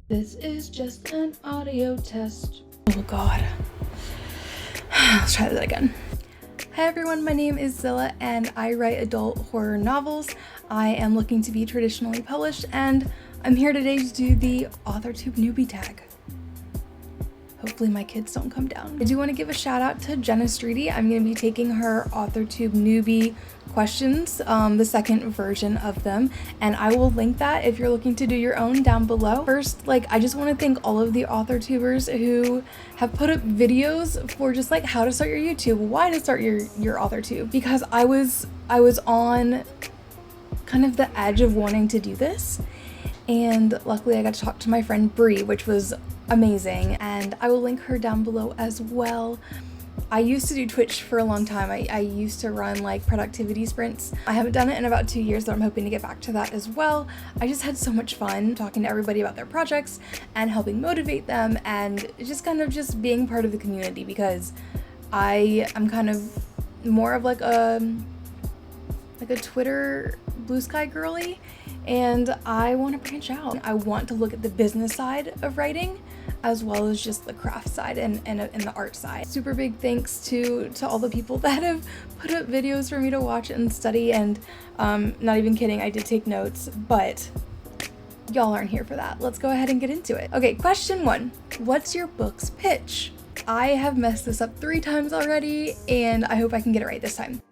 This is just an audio test. Oh God. Let's try that again. Hi everyone, my name is Zilla and I write adult horror novels. I am looking to be traditionally published and I'm here today to do the Authortube Newbie tag. Hopefully my kids don't come down. I do want to give a shout out to Jenna Streety. I'm going to be taking her Authortube Newbie questions, the second version of them, and I will link that if you're looking to do your own down below. First, I just want to thank all of the Authortubers who have put up videos for just how to start your YouTube, why to start your Authortube, because I was on kind of the edge of wanting to do this, and luckily I got to talk to my friend Bree, which was amazing, and I will link her down below as well. I used to do Twitch for a long time. I used to run productivity sprints. I haven't done it in about 2 years, but I'm hoping to get back to that as well. I just had so much fun talking to everybody about their projects and helping motivate them and just kind of just being part of the community, because I'm kind of more of a Twitter blue sky girly, and I want to branch out. I want to look at the business side of writing as well as just the craft side and the art side. Super big thanks to all the people that have put up videos for me to watch and study, and not even kidding, I did take notes, but y'all aren't here for that. Let's go ahead and get into it. Okay, question 1. What's your book's pitch? I have messed this up 3 times already, and I hope I can get it right this time.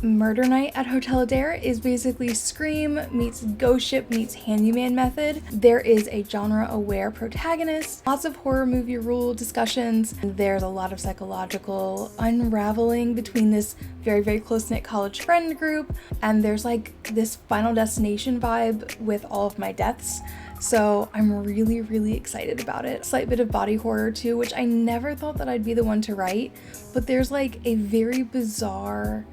Murder Night at Hotel Adair is basically Scream meets Ghost Ship meets Handyman method. There is a genre-aware protagonist, lots of horror movie rule discussions, and there's a lot of psychological unraveling between this very, very close-knit college friend group, and there's this Final Destination vibe with all of my deaths. So I'm really, really excited about it. Slight bit of body horror too, which I never thought that I'd be the one to write, but there's a very bizarre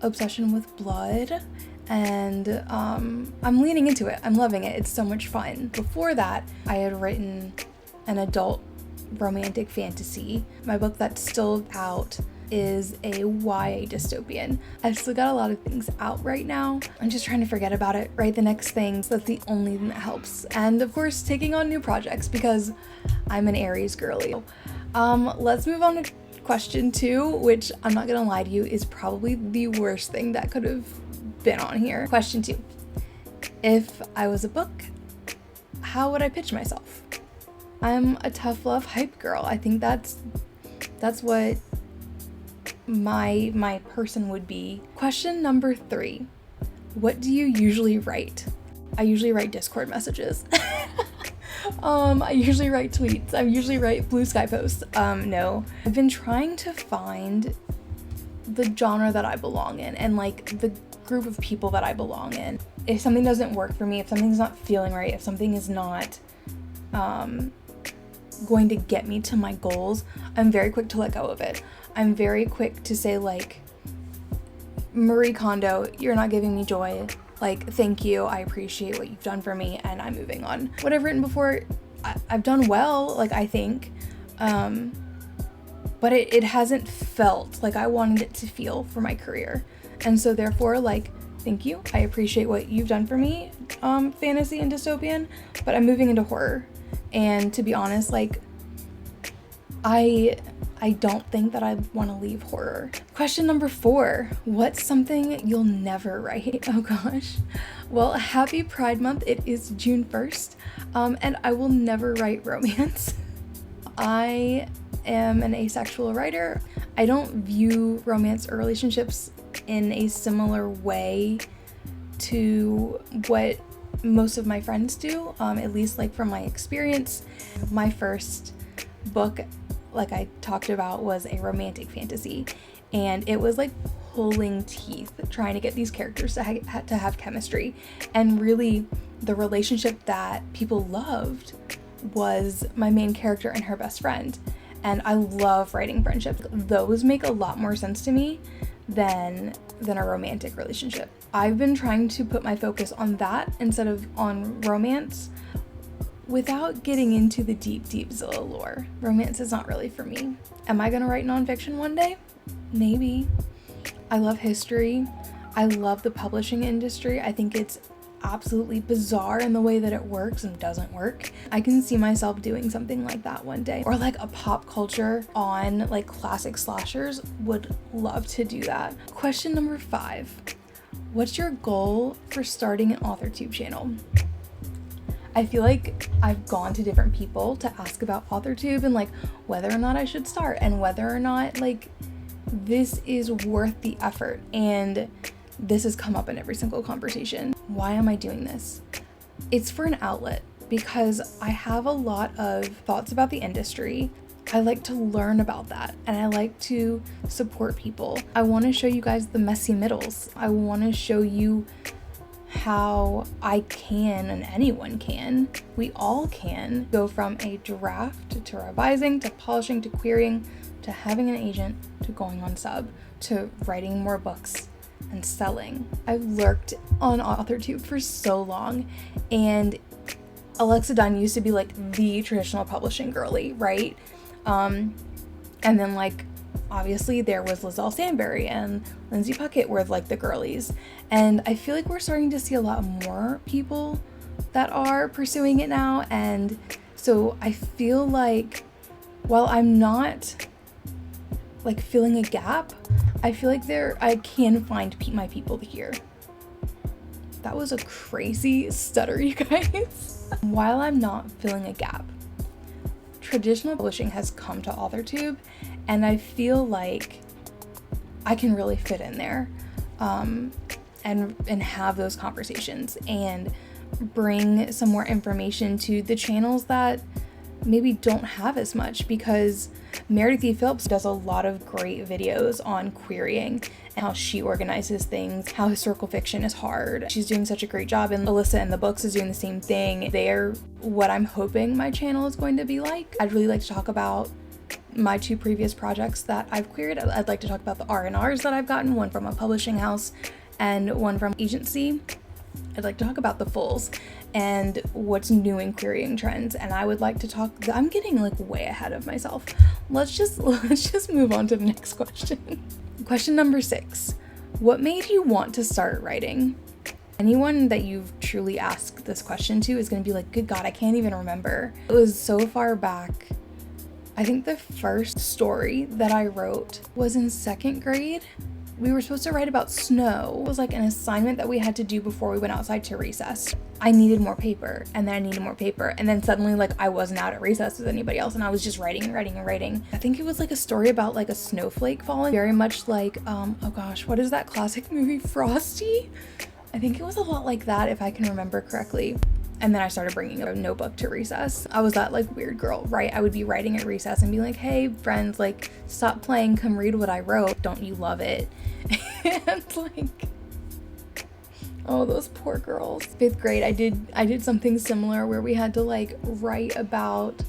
obsession with blood, and I'm leaning into it. I'm loving it. It's so much fun. Before that, I had written an adult romantic fantasy. My book that's still out is a YA dystopian. I've still got a lot of things out right now. I'm just trying to forget about it, write the next thing. So that's the only thing that helps. And of course, taking on new projects, because I'm an Aries girly. Let's move on to question 2, which I'm not gonna lie to you is probably the worst thing that could have been on here. Question 2. If I was a book, how would I pitch myself? I'm a tough love hype girl. I think that's what my person would be. Question number 3. What do you usually write? I usually write Discord messages. I usually write tweets. I usually write blue sky posts. No. I've been trying to find the genre that I belong in and the group of people that I belong in. If something doesn't work for me, if something's not feeling right, if something is not going to get me to my goals, I'm very quick to let go of it. I'm very quick to say Marie Kondo, you're not giving me joy. Thank you, I appreciate what you've done for me, and I'm moving on. What I've written before, I've done well, I think, but it hasn't felt like I wanted it to feel for my career. And so therefore, thank you, I appreciate what you've done for me, fantasy and dystopian, but I'm moving into horror. And to be honest, I don't think that I want to leave horror. Question number 4. What's something you'll never write? Oh gosh. Well, happy Pride Month. It is June 1st, and I will never write romance. I am an asexual writer. I don't view romance or relationships in a similar way to what most of my friends do, at least from my experience. My first book, I talked about, was a romantic fantasy, and it was pulling teeth trying to get these characters to have chemistry, and really the relationship that people loved was my main character and her best friend, and I love writing friendships. Those make a lot more sense to me than a romantic relationship. I've been trying to put my focus on that instead of on romance, without getting into the deep Zilla lore. Romance is not really for me. Am I gonna write nonfiction one day? Maybe. I love history. I love the publishing industry. I think it's absolutely bizarre in the way that it works and doesn't work. I can see myself doing something like that one day. Or like a pop culture on like classic slashers, would love to do that. Question number 5. What's your goal for starting an Authortube channel? I feel like I've gone to different people to ask about Authortube and like whether or not I should start and whether or not like this is worth the effort, and this has come up in every single conversation. Why am I doing this? It's for an outlet because I have a lot of thoughts about the industry. I like to learn about that and I like to support people. I want to show you guys the messy middles. I want to show you how I can, and anyone can, we all can, go from a draft to revising to polishing to querying to having an agent to going on sub to writing more books and selling. I've lurked on Authortube for so long, and Alexa Donne used to be like the traditional publishing girly, right? And then like obviously there was Liselle Sambury and Lindsay Puckett were like the girlies, and I feel like we're starting to see a lot more people that are pursuing it now. And so I feel like while I'm not like filling a gap, I feel like I can find my people here. That was a crazy stutter, you guys. While I'm not filling a gap, traditional publishing has come to Authortube, and I feel like I can really fit in there, and have those conversations and bring some more information to the channels that maybe don't have as much, because Meredith E Phillips does a lot of great videos on querying and how she organizes things, how historical fiction is hard. She's doing such a great job, and Alyssa in the books is doing the same thing. They're what I'm hoping my channel is going to be like. I'd really like to talk about my 2 previous projects that I've queried. I'd like to talk about the R&Rs that I've gotten, one from a publishing house and one from agency. I'd like to talk about the fulls and what's new in querying trends, and I would like to talk, I'm getting like way ahead of myself. Let's just move on to the next question. Question number 6. What made you want to start writing? Anyone that you've truly asked this question to is going to be like, good God, I can't even remember. It was so far back. I think the first story that I wrote was in 2nd grade. We were supposed to write about snow. It was like an assignment that we had to do before we went outside to recess. I needed more paper, and then I needed more paper, and then suddenly like I wasn't out at recess with anybody else, and I was just writing. I think it was like a story about like a snowflake falling, very much like oh gosh, what is that classic movie, Frosty? I think it was a lot like that, if I can remember correctly. And then I started bringing a notebook to recess. I was that like weird girl, right? I would be writing at recess and be like, hey friends, like stop playing, come read what I wrote. Don't you love it? And like, oh, those poor girls. 5th grade, I did something similar where we had to like write about,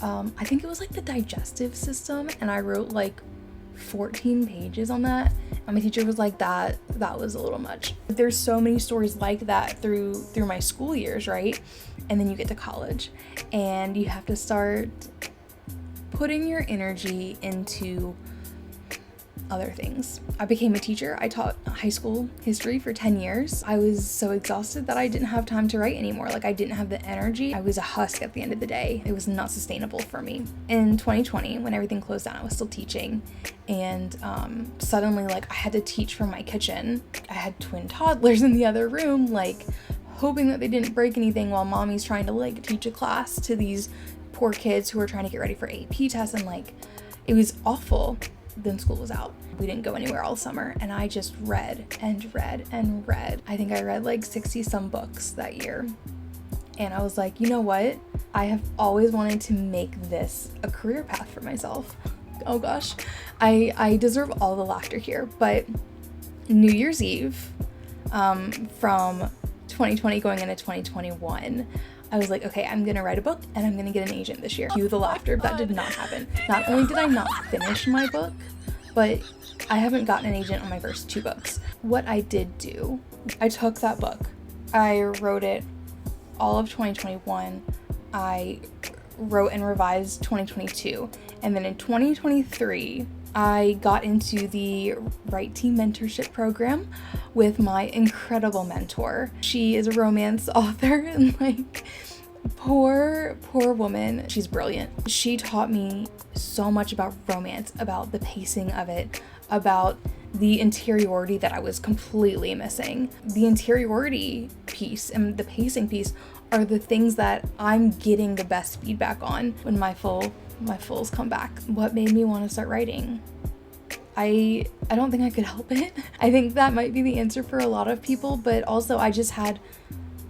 I think it was like the digestive system, and I wrote like 14 pages on that, and my teacher was like, that was a little much. There's so many stories like that through my school years, right? And then you get to college and you have to start putting your energy into other things. I became a teacher. I taught high school history for 10 years. I was so exhausted that I didn't have time to write anymore. Like I didn't have the energy. I was a husk at the end of the day. It was not sustainable for me. In 2020, when everything closed down, I was still teaching, and suddenly like I had to teach from my kitchen. I had twin toddlers in the other room, like hoping that they didn't break anything while mommy's trying to like teach a class to these poor kids who were trying to get ready for AP tests, and like it was awful. Then school was out. We didn't go anywhere all summer, and I just read and read and read. I think I read like 60 some books that year. And I was like, you know what? I have always wanted to make this a career path for myself. Oh gosh, I deserve all the laughter here, but New Year's Eve, from 2020 going into 2021, I was like, okay, I'm gonna write a book and I'm gonna get an agent this year. Cue the laughter. That did not happen. Not only did I not finish my book, but I haven't gotten an agent on my first 2 books. What I did do, I took that book, I wrote it all of 2021, I wrote and revised 2022, and then in 2023, I got into the Write Team Mentorship program with my incredible mentor. She is a romance author and like, poor woman. She's brilliant. She taught me so much about romance, about the pacing of it, about the interiority that I was completely missing. The interiority piece and the pacing piece are the things that I'm getting the best feedback on when my fulls come back. What made me want to start writing? I don't think I could help it. I think that might be the answer for a lot of people, but also I just had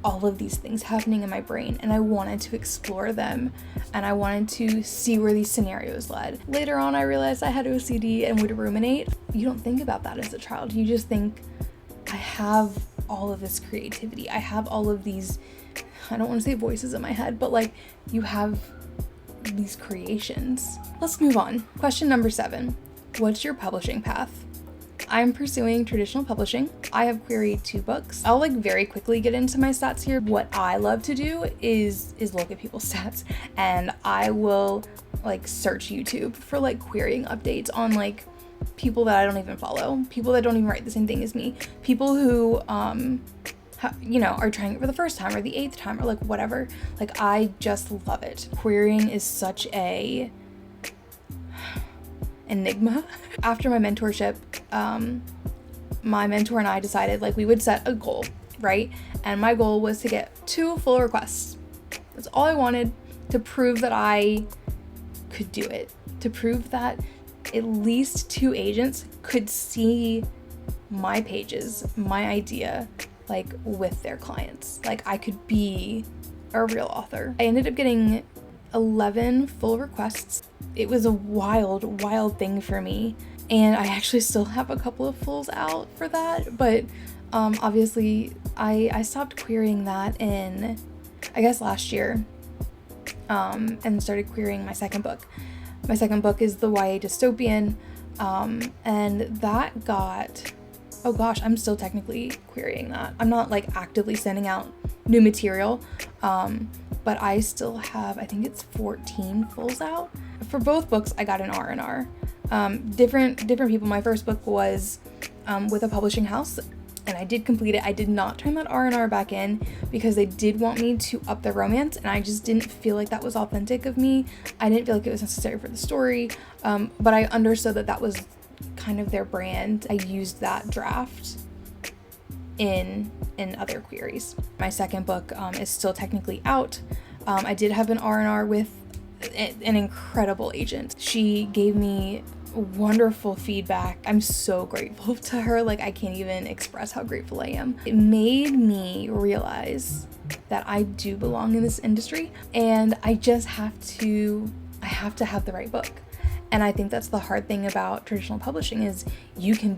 all of these things happening in my brain and I wanted to explore them and I wanted to see where these scenarios led. Later on, I realized I had OCD and would ruminate. You don't think about that as a child. You just think, I have all of this creativity. I have all of these, I don't want to say voices in my head, but like you have these creations. Let's move on. Question number 7. What's your publishing path? I'm pursuing traditional publishing. I have queried 2 books. I'll like very quickly get into my stats here. What I love to do is look at people's stats, and I will like search YouTube for like querying updates on like people that I don't even follow, people that don't even write the same thing as me, people who are trying it for the first time or the 8th time or like whatever. Like I just love it. Querying is such a enigma. After my mentorship, my mentor and I decided like we would set a goal, right? And my goal was to get 2 full requests. That's all I wanted, to prove that I could do it, to prove that at least 2 agents could see my pages, my idea, like with their clients. Like I could be a real author. I ended up getting 11 full requests. It was a wild thing for me. And I actually still have a couple of fulls out for that. But obviously I stopped querying that in, I guess, last year, and started querying my second book. My second book is the YA dystopian, and that got, oh gosh, I'm still technically querying that. I'm not like actively sending out new material, but I still have, I think it's 14 fulls out. For both books, I got an R&R. Different people. My first book was with a publishing house, and I did complete it. I did not turn that R&R back in because they did want me to up the romance, and I just didn't feel like that was authentic of me. I didn't feel like it was necessary for the story, but I understood that that was kind of their brand. I used that draft in other queries. My second book is still technically out. I did have an R&R with an incredible agent. She gave me wonderful feedback. I'm so grateful to her. Like I can't even express how grateful I am. It made me realize that I do belong in this industry, and I just have to have the right book. And I think that's the hard thing about traditional publishing is you can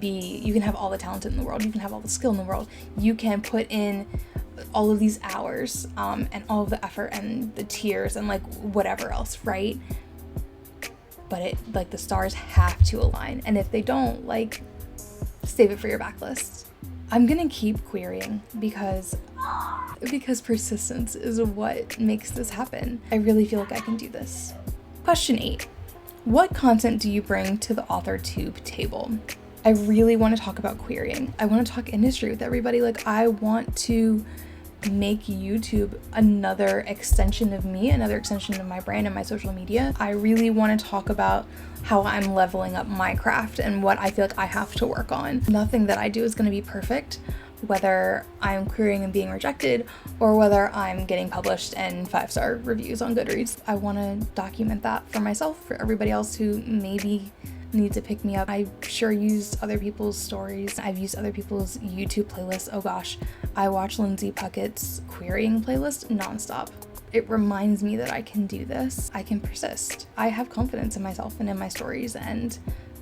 have all the talent in the world, you can have all the skill in the world, you can put in all of these hours and all of the effort and the tears and like whatever else, right? But it, like, the stars have to align, and if they don't, like, save it for your backlist. I'm gonna keep querying because persistence is what makes this happen. I really feel like I can do this. Question 8. What content do you bring to the Authortube table? I really want to talk about querying. I want to talk industry with everybody. Like, I want to make YouTube another extension of me, another extension of my brand and my social media. I really want to talk about how I'm leveling up my craft and what I feel like I have to work on. Nothing that I do is going to be perfect, whether I'm querying and being rejected or whether I'm getting published and 5-star reviews on Goodreads. I want to document that for myself, for everybody else who maybe need to pick me up. I've sure used other people's stories. I've used other people's YouTube playlists. Oh gosh, I watch Lindsay Puckett's querying playlist nonstop. It reminds me that I can do this. I can persist. I have confidence in myself and in my stories and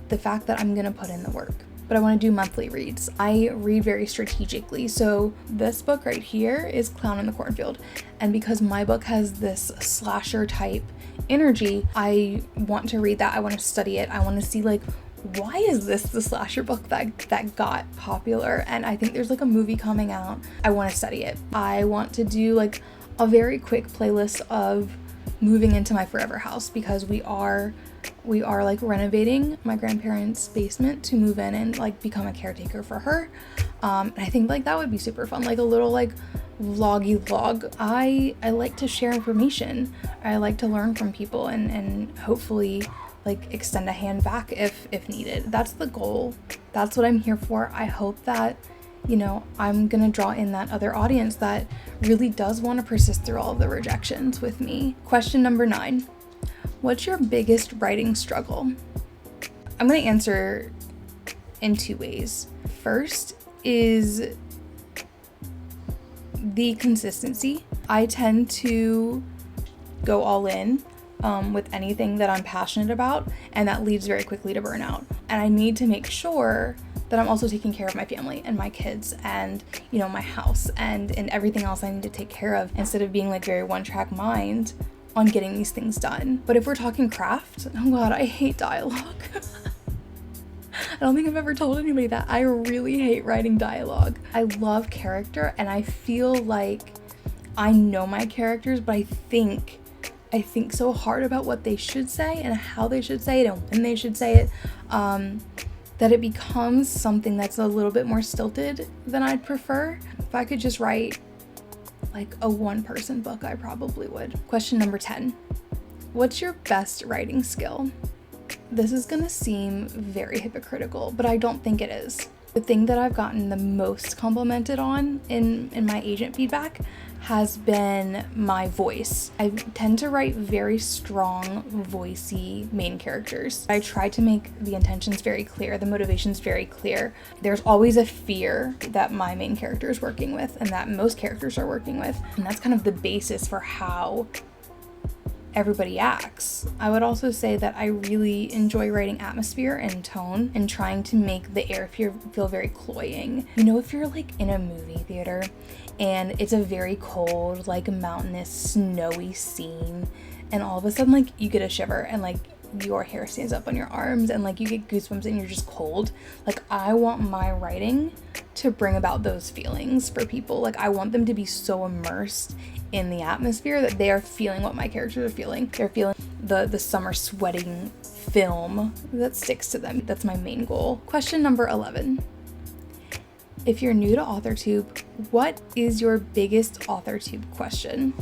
the fact that I'm gonna put in the work. But I want to do monthly reads. I read very strategically. So this book right here is Clown in the Cornfield. And because my book has this slasher type energy, I want to read that. I want to study it. I want to see, like, why is this the slasher book that got popular? And I think there's like a movie coming out. I want to study it. I want to do like a very quick playlist of moving into my forever house because we are we are like renovating my grandparents' basement to move in and like become a caretaker for her. And I think like that would be super fun, like a little like vloggy vlog. I like to share information. I like to learn from people and hopefully like extend a hand back if needed. That's the goal. That's what I'm here for. I hope that, you know, I'm gonna draw in that other audience that really does want to persist through all of the rejections with me. Question number 9. What's your biggest writing struggle? I'm gonna answer in 2 ways. First is the consistency. I tend to go all in with anything that I'm passionate about, and that leads very quickly to burnout. And I need to make sure that I'm also taking care of my family and my kids and, you know, my house and everything else I need to take care of, instead of being like very one-track mind on getting these things done. But if we're talking craft, oh god, I hate dialogue. I don't think I've ever told anybody that. I really hate writing dialogue. I love character, and I feel like I know my characters, but I think so hard about what they should say and how they should say it and when they should say it, that it becomes something that's a little bit more stilted than I'd prefer. If I could just write like a one-person book, I probably would. Question number 10. What's your best writing skill? This is gonna seem very hypocritical, but I don't think it is. The thing that I've gotten the most complimented on in my agent feedback has been my voice. I tend to write very strong, voicey main characters. I try to make the intentions very clear, the motivations very clear. There's always a fear that my main character is working with and that most characters are working with, and that's kind of the basis for how everybody acts. I would also say that I really enjoy writing atmosphere and tone and trying to make the air feel very cloying. You know, if you're like in a movie theater and it's a very cold, like mountainous, snowy scene, and all of a sudden like you get a shiver and like your hair stands up on your arms and like you get goosebumps and you're just cold. Like, I want my writing to bring about those feelings for people. Like, I want them to be so immersed in the atmosphere that they are feeling what my characters are feeling. They're feeling the summer sweating film that sticks to them. That's my main goal. Question number 11. If you're new to Authortube, what is your biggest Authortube question?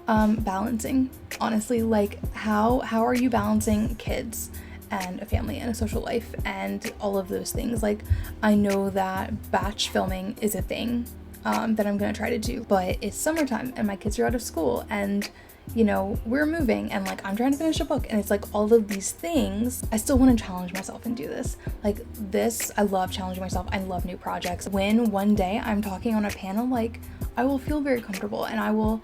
Balancing. Honestly, like how are you balancing kids and a family and a social life and all of those things? Like, I know that batch filming is a thing that I'm gonna try to do, but it's summertime and my kids are out of school and, you know, we're moving and like I'm trying to finish a book, and it's like all of these things. I still want to challenge myself and do this. Like this, I love challenging myself. I love new projects. When one day I'm talking on a panel, like I will feel very comfortable and I will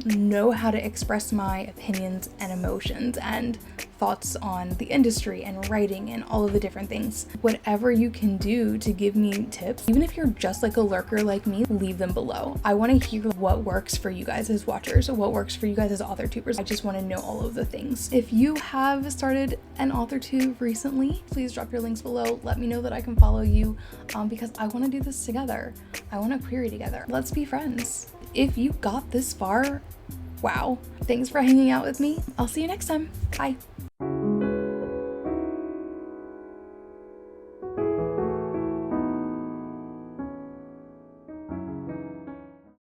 know how to express my opinions and emotions and thoughts on the industry and writing and all of the different things. Whatever you can do to give me tips, even if you're just like a lurker like me, leave them below. I want to hear what works for you guys as watchers, what works for you guys as Authortubers. I just want to know all of the things. If you have started an Authortube recently, please drop your links below. Let me know that I can follow you because I want to do this together. I want to query together. Let's be friends. If you got this far, wow. Thanks for hanging out with me. I'll see you next time. Bye.